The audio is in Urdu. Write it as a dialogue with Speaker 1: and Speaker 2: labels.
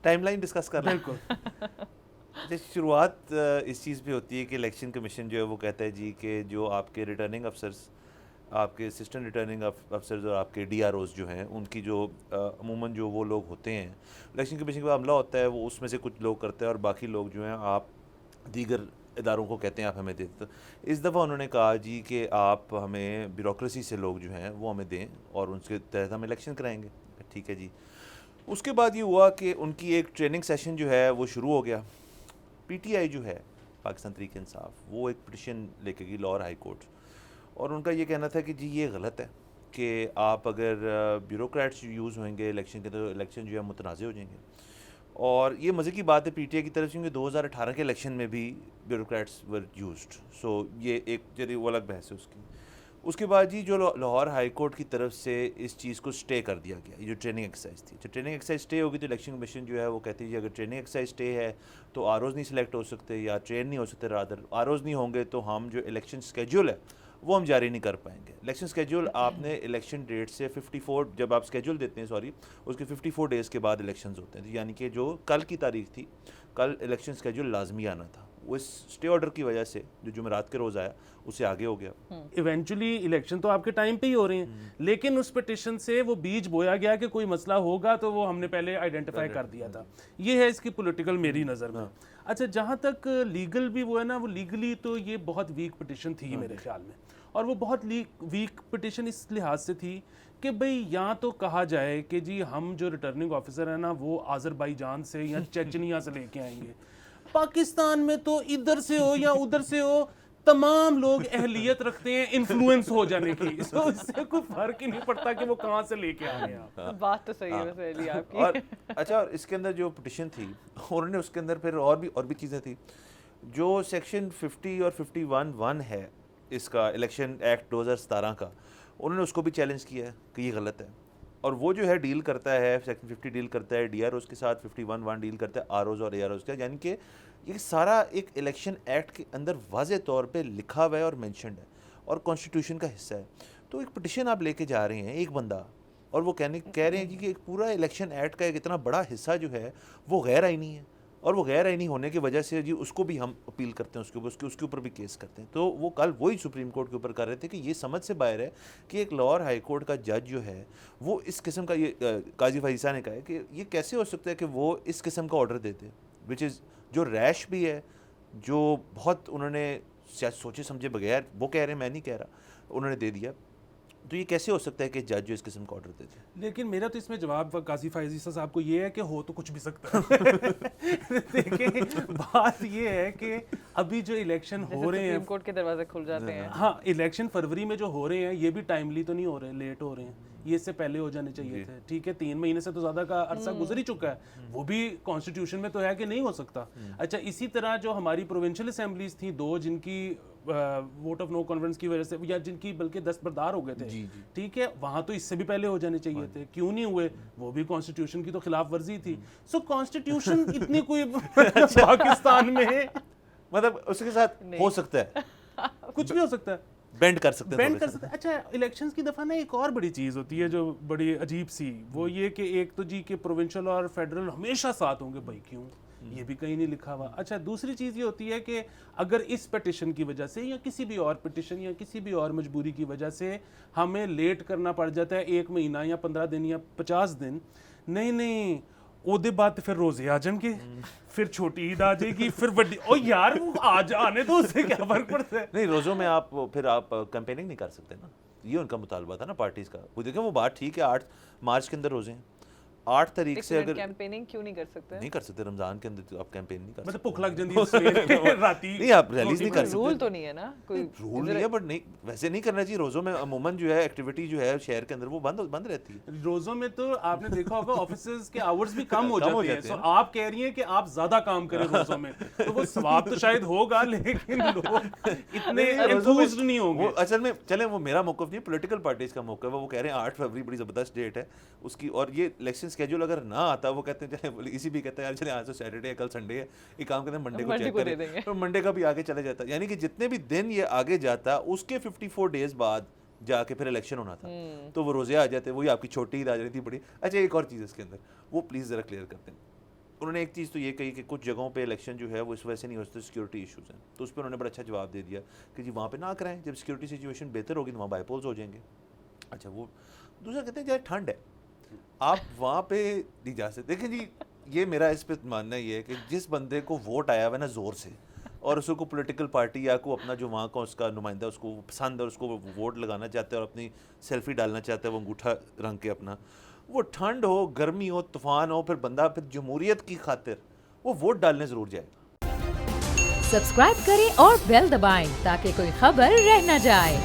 Speaker 1: ٹائم لائن ڈسکس کر رہے ہیں.
Speaker 2: بالکل.
Speaker 1: شروعات اس چیز پہ ہوتی ہے کہ الیکشن کمیشن جو ہے وہ کہتا ہے جی کہ جو آپ کے ریٹرننگ افسرز، آپ کے اسسٹنٹ ریٹرننگ افسرز اور آپ کے ڈی آر اوز جو ہیں ان کی جو عموماً جو وہ لوگ ہوتے ہیں الیکشن کمیشن کا عملہ ہوتا ہے وہ اس میں سے کچھ لوگ کرتے ہیں اور باقی لوگ جو ہیں آپ دیگر اداروں کو کہتے ہیں آپ ہمیں دے دیتے. اس دفعہ انہوں نے کہا جی کہ آپ ہمیں بیوروکریسی سے لوگ جو ہیں وہ ہمیں دیں اور ان کے تحت ہم الیکشن کرائیں گے. ٹھیک ہے جی. اس کے بعد یہ ہوا کہ ان کی ایک ٹریننگ سیشن جو ہے وہ شروع ہو گیا. پی ٹی آئی جو ہے پاکستان تحریک انصاف وہ ایک پٹیشن لے کے گئی لاہور ہائی کورٹ اور ان کا یہ کہنا تھا کہ جی یہ غلط ہے کہ آپ اگر بیوروکریٹس یوز ہوئیں گے الیکشن کے تو الیکشن جو ہے متنازع ہو جائیں گے. اور یہ مزے کی بات ہے پی ٹی آئی کی طرف سے کیونکہ 2018 کے الیکشن میں بھی بیوروکریٹس ور یوزڈ. سو یہ ایک جدید وہ الگ بحث ہے اس کی. اس کے بعد جی جو لاہور ہائی کورٹ کی طرف سے اس چیز کو سٹے کر دیا گیا. یہ جو ٹریننگ ایکسرسائز تھی جب ٹریننگ ایکسرسائز سٹے ہوگی تو الیکشن کمیشن جو ہے وہ کہتی ہے اگر ٹریننگ ایکسرسائز سٹے ہے تو آر اوز نہیں سلیکٹ ہو سکتے یا ٹرین نہیں ہو سکتے. رادر آر اوز نہیں ہوں گے تو ہم جو الیکشن اسکیجول ہے وہ ہم جاری نہیں کر پائیں گے. الیکشن اسکیجول آپ نے الیکشن ڈیٹ سے 54 جب آپ اسکیجول دیتے ہیں اس کے 54 ڈیز کے بعد الیکشنز ہوتے ہیں. یعنی کہ جو کل کی تاریخ تھی کل الیکشن اسکیجول لازمی آنا تھا. وہ اس اسٹے آرڈر کی وجہ سے جو جمعرات کے روز آیا اس سے آگے ہو گیا.
Speaker 2: ایونچولی الیکشن تو آپ کے ٹائم پہ ہی ہو رہے ہیں لیکن اس پٹیشن سے وہ بیج بویا گیا کہ کوئی مسئلہ ہوگا تو وہ ہم نے پہلے آئیڈینٹیفائی کر دیا تھا. یہ ہے اس کی پولیٹیکل میری نظر میں. اچھا جہاں تک لیگل بھی وہ ہے نا وہ لیگلی تو یہ بہت ویک پٹیشن تھی میرے خیال میں. اور وہ بہت ویک پٹیشن اس لحاظ سے تھی کہ بھئی یا تو کہا جائے کہ جی ہم جو ریٹرننگ آفیسر ہیں نا وہ آذربائیجان سے یا چیچنیا سے لے کے آئیں گے. پاکستان میں تو ادھر سے ہو یا ادھر سے ہو تمام لوگ اہلیت رکھتے ہیں انفلوئنس ہو جانے کی. اس سے کوئی فرق ہی نہیں پڑتا کہ وہ کہاں سے لے کے آ رہے ہیں.
Speaker 3: بات تو صحیح ہے ویسے علی آپ کی.
Speaker 1: اور اچھا اور اس کے اندر جو پٹیشن تھی انہوں نے اس کے اندر پھر اور بھی چیزیں تھیں. جو سیکشن 50 اور 51(1) ہے اس کا الیکشن ایکٹ 2017 کا انہوں نے اس کو بھی چیلنج کیا ہے کہ یہ غلط ہے. اور وہ جو ہے ڈیل کرتا ہے سیکشن 50 ڈیل کرتا ہے ڈی آر اوز کے ساتھ, 51(1) ڈیل کرتا ہے آر اوز اور اے آر اوز کا. یعنی کہ یہ سارا ایک الیکشن ایکٹ کے اندر واضح طور پہ لکھا ہوا ہے اور مینشنڈ ہے اور کانسٹیٹیوشن کا حصہ ہے. تو ایک پٹیشن آپ لے کے جا رہے ہیں ایک بندہ اور وہ کہہ رہے ہیں جی کہ ایک پورا الیکشن ایکٹ کا ایک اتنا بڑا حصہ جو ہے وہ غیر آئینی ہے اور وہ غیر آئینی ہونے کی وجہ سے جی اس کو بھی ہم اپیل کرتے ہیں اس کے اوپر بھی کیس کرتے ہیں. تو وہ کل وہی سپریم کورٹ کے اوپر کر رہے تھے کہ یہ سمجھ سے باہر ہے کہ ایک لاہور ہائی کورٹ کا جج جو ہے وہ اس قسم کا یہ قاضی فائزہ نے کہا ہے کہ یہ کیسے ہو سکتا ہے کہ وہ اس قسم کا آرڈر دیتے وچ از جو ریش بھی ہے جو بہت انہوں نے سوچے سمجھے بغیر وہ کہہ رہے ہیں میں نہیں کہہ رہا انہوں نے دے دیا. تو یہ کیسے ہو سکتا ہے کہ جج جو اس قسم کا آرڈر دیتے.
Speaker 2: لیکن میرا تو اس میں جواب قاضی فائز صاحب کو یہ ہے کہ ہو تو کچھ بھی سکتا ہے. دیکھیں بات یہ ہے کہ ابھی جو الیکشن ہو رہے ہیں
Speaker 3: سپریم کورٹ کے دروازے کھل جاتے ہیں.
Speaker 2: ہاں الیکشن فروری میں جو ہو رہے ہیں یہ بھی ٹائملی تو نہیں ہو رہے, لیٹ ہو رہے ہیں. یہ اس سے پہلے ہو جانے چاہیے تھے. ٹھیک ہے 3 مہینے سے تو زیادہ کا عرصہ گزر ہی چکا ہے. وہ بھی کانسٹیٹیوشن میں تو ہے کہ نہیں ہو سکتا. اچھا اسی طرح جو ہماری پروونشل اسمبلیز تھیں 2 جن کی ووٹ آف نو کانفیڈنس کی وجہ سے یا جن کی بلکہ دستبردار ہو گئے تھے ٹھیک ہے وہاں تو اس سے بھی پہلے ہو جانے چاہیے تھے. کیوں نہیں ہوئے؟ وہ بھی کانسٹیٹیوشن کی تو خلاف ورزی تھی. سو کانسٹیٹیوشن اتنی کوئی پاکستان میں
Speaker 1: مطلب اس کے ساتھ ہو سکتا ہے
Speaker 2: کچھ بھی ہو سکتا ہے,
Speaker 1: بینڈ کر سکتے
Speaker 2: ہیں. اچھا الیکشنز کی دفعہ نا ایک اور بڑی چیز ہوتی ہے جو بڑی عجیب سی, وہ یہ کہ ایک تو جی کہ پروونشل اور فیڈرل ہمیشہ ساتھ ہوں گے. بھائی کیوں؟ یہ بھی کہیں نہیں لکھا ہوا. اچھا دوسری چیز یہ ہوتی ہے کہ اگر اس پٹیشن کی وجہ سے یا کسی بھی اور پٹیشن یا کسی بھی اور مجبوری کی وجہ سے ہمیں لیٹ کرنا پڑ جاتا ہے 1 مہینہ یا 15 دن یا 50 دن, نہیں او دے بعد پھر روزے آ جائیں گے, پھر چھوٹی عید آ جائے گی, پھر بڑی او یار وہ آج آنے تو اس سے کیا فرق پڑتا ہے.
Speaker 1: نہیں روزوں میں آپ کیمپیننگ نہیں کر سکتے نا, یہ ان کا مطالبہ تھا نا پارٹیز کا. وہ دیکھیں وہ بات ٹھیک ہے 8 مارچ کے اندر روزے ہیں, 8 تاریخ سے اگر
Speaker 3: کیمپیننگ کیوں نہیں کر سکتے؟
Speaker 1: نہیں کر سکتے رمضان کے اندر آپ کیمپین نہیں کر سکتے.
Speaker 2: مطلب بھوک لگ جاتی ہے راتی
Speaker 1: نہیں آپ ریلیز نہیں کر سکتے.
Speaker 3: رول تو نہیں ہے نا کوئی
Speaker 1: رول نہیں ہے, بٹ نہیں ویسے نہیں کرنا چاہیے. روزوں میں عموماً جو ہے ایکٹیویٹی جو ہے شہر کے اندر وہ بند رہتی ہے.
Speaker 2: روزوں میں تو آپ نے دیکھا ہوگا آفیسز کے آورز بھی کم ہو جاتے ہیں. سو آپ کہہ رہی ہیں کہ آپ زیادہ کام کریں روزوں میں, تو وہ ثواب تو شاید ہوگا لیکن لوگ اتنے انتھوزڈ نہیں ہوں گے.
Speaker 1: اصل میں چلیں وہ میرا موقف نہیں, پولیٹیکل پارٹیز کا موقف ہے. وہ کہہ رہے ہیں 8 فروری بڑی زبردست ڈیٹ ہے اس کی, اور یہ الیکشن اسکیجول اگر نہ آتا وہ کہتے ہیں چلے اسی بھی کہتے ہیں یار چلے آج تو سیٹرڈے ہے کل سنڈے ہے, یہ کام کرتے ہیں منڈے کو چیک کریں, تو منڈے کا بھی آگے چلا جاتا. یعنی کہ جتنے بھی دن یہ آگے جاتا اس کے 54 ڈیز بعد جا کے پھر الیکشن ہونا تھا, تو وہ روزے آ جاتے. وہی آپ کی چھوٹی عید آ جاتی تھی بڑی. اچھا ایک اور چیز اس کے اندر وہ پلیز ذرا کلیئر کرتے ہیں. انہوں نے ایک چیز تو یہ کہی کہ کچھ جگہوں پہ الیکشن جو ہے وہ اس وجہ سے نہیں ہوتے سیکورٹی ایشوز ہیں, تو اس پہ انہوں نے بڑا اچھا جواب دے دیا کہ جی وہاں پہ نہ کرائیں, جب سیکورٹی سچویشن بہتر ہوگی تو وہاں بائی پولز ہو جائیں گے. اچھا وہ دوسرا کہتے ہیں جائے ٹھنڈ ہے آپ وہاں پہ نہیں جا سکتے. دیکھیں جی یہ میرا اس پہ ماننا یہ ہے کہ جس بندے کو ووٹ آیا ہوا ہے نا زور سے, اور اس کو پولیٹیکل پارٹی یا کو اپنا جو وہاں کا اس کا نمائندہ اس کو پسند ہے اور اس کو ووٹ لگانا چاہتا ہے اور اپنی سیلفی ڈالنا چاہتا ہے وہ انگوٹھا رنگ کے اپنا, وہ ٹھنڈ ہو گرمی ہو طوفان ہو, پھر بندہ پھر جمہوریت کی خاطر وہ ووٹ ڈالنے ضرور جائے.
Speaker 4: سبسکرائب کریں اور بیل دبائیں تاکہ کوئی خبر رہ نہ جائے.